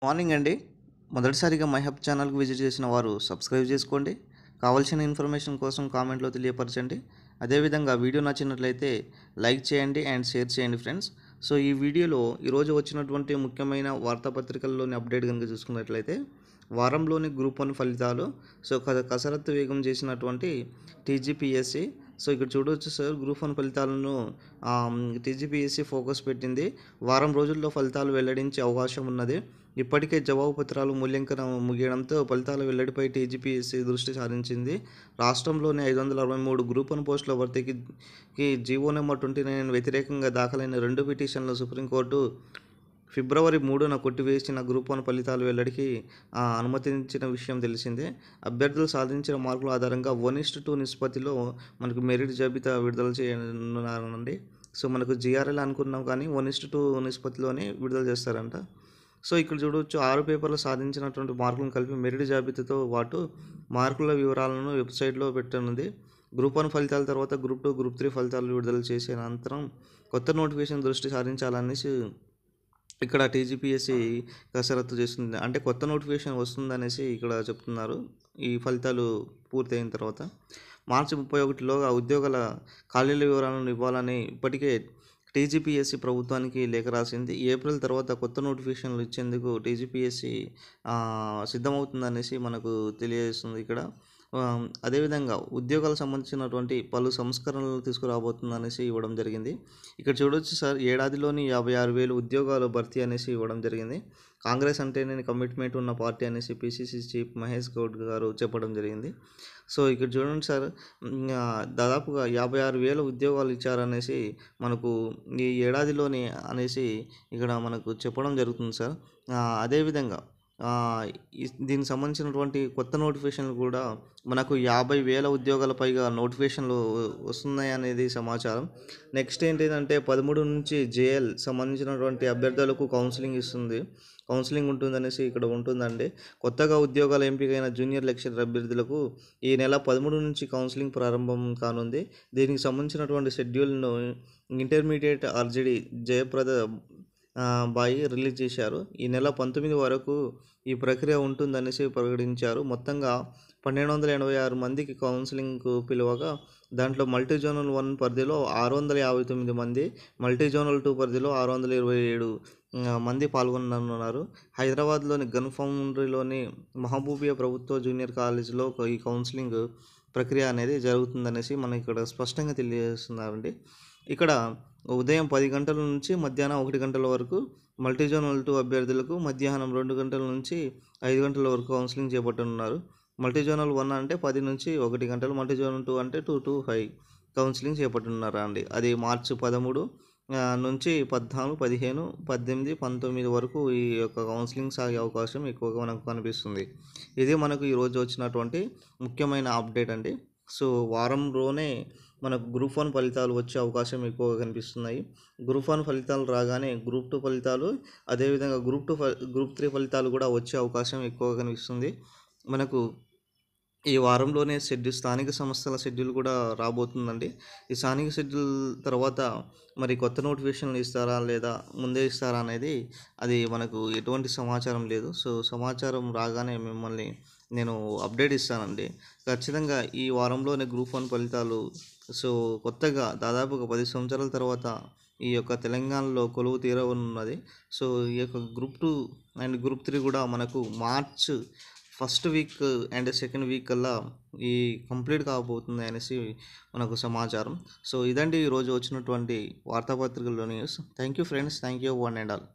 Morning అండి. మొదటిసారిగా my hub ఛానల్‌కి విజిట్ చేసిన వారు సబ్స్క్రైబ్ చేసుకోండి. కావాల్సిన ఇన్ఫర్మేషన్ కోసం కామెంట్‌లో తెలియపరచండి. అదేవిధంగా వీడియో నచ్చినట్లయితే లైక్ చేయండి అండ్ షేర్ చేయండి ఫ్రెండ్స్. సో, ఈ వీడియోలో ఈరోజు వచ్చినటువంటి ముఖ్యమైన వార్తాపత్రికల్లోని అప్డేట్ గనుక చూసుకున్నట్లయితే, వారంలోని గ్రూప్ 1 ఫలితాలు. సో, కసరత్తు వేగం చేసినటువంటి టీజీపీఎస్సీ. సో, ఇక్కడ చూడొచ్చు సార్, గ్రూప్ 1 ఫలితాలను టీజీపీఎస్సీ ఫోకస్ పెట్టింది. వారం రోజుల్లో ఫలితాలు వెల్లడించే అవకాశం ఉన్నది. ఇప్పటికే జవాబు పత్రాలు మూల్యాంకనం ముగియడంతో ఫలితాల వెల్లడిపై టీజీపీఎస్సీ దృష్టి సారించింది. రాష్ట్రంలోని 563 గ్రూప్ 1 పోస్టుల భర్తీకి జీవో నెంబర్ 29 వ్యతిరేకంగా దాఖలైన 2 పిటిషన్లు సుప్రీంకోర్టు ఫిబ్రవరి 3న కొట్టివేసిన గ్రూప్ 1 ఫలితాల వెల్లడికి అనుమతించిన విషయం తెలిసిందే. అభ్యర్థులు సాధించిన మార్కుల ఆధారంగా 1:2 నిష్పత్తిలో మనకు మెరిట్ జాబితా విడుదల చేయనున్నారండి. సో, మనకు జీఆర్ఎల్ అనుకున్నాం కానీ 1:2 నిష్పత్తిలోనే విడుదల చేస్తారంట. సో, ఇక్కడ చూడవచ్చు 6 పేపర్లు సాధించినటువంటి మార్కులను కలిపి మెరిట్ జాబితాతో పాటు మార్కుల వివరాలను వెబ్సైట్లో పెట్టనుంది. గ్రూప్ 1 ఫలితాల తర్వాత గ్రూప్ 2, గ్రూప్ 3 ఫలితాలు విడుదల చేసే అనంతరం కొత్త నోటిఫికేషన్ దృష్టి సారించాలనేసి ఇక్కడ టీజీపీఎస్సీ కసరత్తు చేస్తుంది. అంటే కొత్త నోటిఫికేషన్ వస్తుందనేసి ఇక్కడ చెప్తున్నారు. ఈ ఫలితాలు పూర్తయిన తర్వాత మార్చి 31లోగా ఉద్యోగాల ఖాళీల వివరాలను ఇవ్వాలని ఇప్పటికే టీజీపీఎస్సీ ప్రభుత్వానికి లేఖ రాసింది. ఏప్రిల్ తర్వాత కొత్త నోటిఫికేషన్లు ఇచ్చేందుకు టీజీపీఎస్సీ సిద్ధమవుతుందనేసి మనకు తెలియజేస్తుంది ఇక్కడ. అదేవిధంగా ఉద్యోగాలకు సంబంధించినటువంటి పలు సంస్కరణలు తీసుకురాబోతుందనేసి ఇవ్వడం జరిగింది. ఇక్కడ చూడొచ్చు సార్, ఏడాదిలోని 56,000 ఉద్యోగాలు భర్తీ అనేసి ఇవ్వడం జరిగింది. కాంగ్రెస్ అంటేనే కమిట్మెంట్ ఉన్న పార్టీ అనేసి పీసీసీ చీఫ్ మహేష్ గౌడ్ గారు చెప్పడం జరిగింది. సో, ఇక్కడ చూడండి సార్, దాదాపుగా 56,000 ఉద్యోగాలు ఇచ్చారనేసి మనకు ఈ ఏడాదిలోని అనేసి ఇక్కడ మనకు చెప్పడం జరుగుతుంది సార్. అదేవిధంగా దీనికి సంబంధించినటువంటి కొత్త నోటిఫికేషన్లు కూడా మనకు 50,000 ఉద్యోగాల పైగా నోటిఫికేషన్లు వస్తున్నాయి అనేది సమాచారం. నెక్స్ట్ ఏంటిదంటే 13 నుంచి జేఎల్ సంబంధించినటువంటి అభ్యర్థులకు కౌన్సిలింగ్ ఉంటుందనేసి ఇక్కడ ఉంటుందండి. కొత్తగా ఉద్యోగాల ఎంపికైన జూనియర్ లెక్చరర్ అభ్యర్థులకు ఈ నెల 13 నుంచి కౌన్సిలింగ్ ప్రారంభం కానుంది. దీనికి సంబంధించినటువంటి షెడ్యూల్ను ఇంటర్మీడియట్ ఆర్జేడీ జయప్రద బాయి రిలీజ్ చేశారు. ఈ నెల 19 వరకు ఈ ప్రక్రియ ఉంటుందనేసి ప్రకటించారు. మొత్తంగా 1,286 మందికి కౌన్సిలింగ్కు పిలువగా దాంట్లో మల్టీ జోనల్ 1 పరిధిలో 659 మంది, మల్టీ జోనల్ 2 పరిధిలో 627 మంది పాల్గొననున్నారు. హైదరాబాద్లోని గన్ ఫౌండరీలోని మహబూబియా ప్రభుత్వ జూనియర్ కాలేజీలో ఈ కౌన్సిలింగ్ ప్రక్రియ అనేది జరుగుతుందనేసి మనకి ఇక్కడ స్పష్టంగా తెలియజేస్తున్నారండి. ఇక్కడ ఉదయం 10 గంటల నుంచి మధ్యాహ్నం 1 గంటల వరకు మల్టీ జోనల్ 2 అభ్యర్థులకు, మధ్యాహ్నం 2 గంటల నుంచి 5 గంటల వరకు కౌన్సిలింగ్ చేపట్టనున్నారు. మల్టీ జోనల్ 1 అంటే 10 నుంచి 1 గంటలు, మల్టీ జోనల్ 2 అంటే 2 to 5 కౌన్సిలింగ్ చేపట్టనున్నారా అండి. అది మార్చి 13 నుంచి 14, 15, 18, 19 వరకు ఈ యొక్క కౌన్సిలింగ్ సాగే అవకాశం ఎక్కువగా మనకు కనిపిస్తుంది. ఇది మనకు ఈరోజు వచ్చినటువంటి ముఖ్యమైన అప్డేట్ అండి. సో, వారంలోనే మనకు గ్రూప్ 1 ఫలితాలు వచ్చే అవకాశం ఎక్కువగా కనిపిస్తున్నాయి. గ్రూప్ 1 ఫలితాలు రాగానే గ్రూప్ 2 ఫలితాలు, అదేవిధంగా గ్రూప్ 3 ఫలితాలు కూడా వచ్చే అవకాశం ఎక్కువగా కనిపిస్తుంది. మనకు ఈ వారంలోనే స్థానిక సంస్థల షెడ్యూల్ కూడా రాబోతుందండి. ఈ స్థానిక షెడ్యూల్ తర్వాత మరి కొత్త నోటిఫికేషన్లు ఇస్తారా లేదా ముందే ఇస్తారా అనేది అది మనకు ఎటువంటి సమాచారం లేదు. సో, సమాచారం రాగానే మిమ్మల్ని నేను అప్డేట్ ఇస్తానండి. ఖచ్చితంగా ఈ వారంలోనే గ్రూప్ 1 ఫలితాలు. సో, కొత్తగా దాదాపుగా 10 సంవత్సరాల తర్వాత ఈ యొక్క తెలంగాణలో కొలువు తీరనున్నది. సో, ఈ యొక్క గ్రూప్ 2 అండ్ గ్రూప్ 3 కూడా మనకు March first week and second week కల్లా ఈ కంప్లీట్ కాబోతుంది అనేసి మనకు సమాచారం. సో, ఇదండి ఈరోజు వచ్చినటువంటి వార్తాపత్రికల్లో news. Thank you friends. Thank you one and all.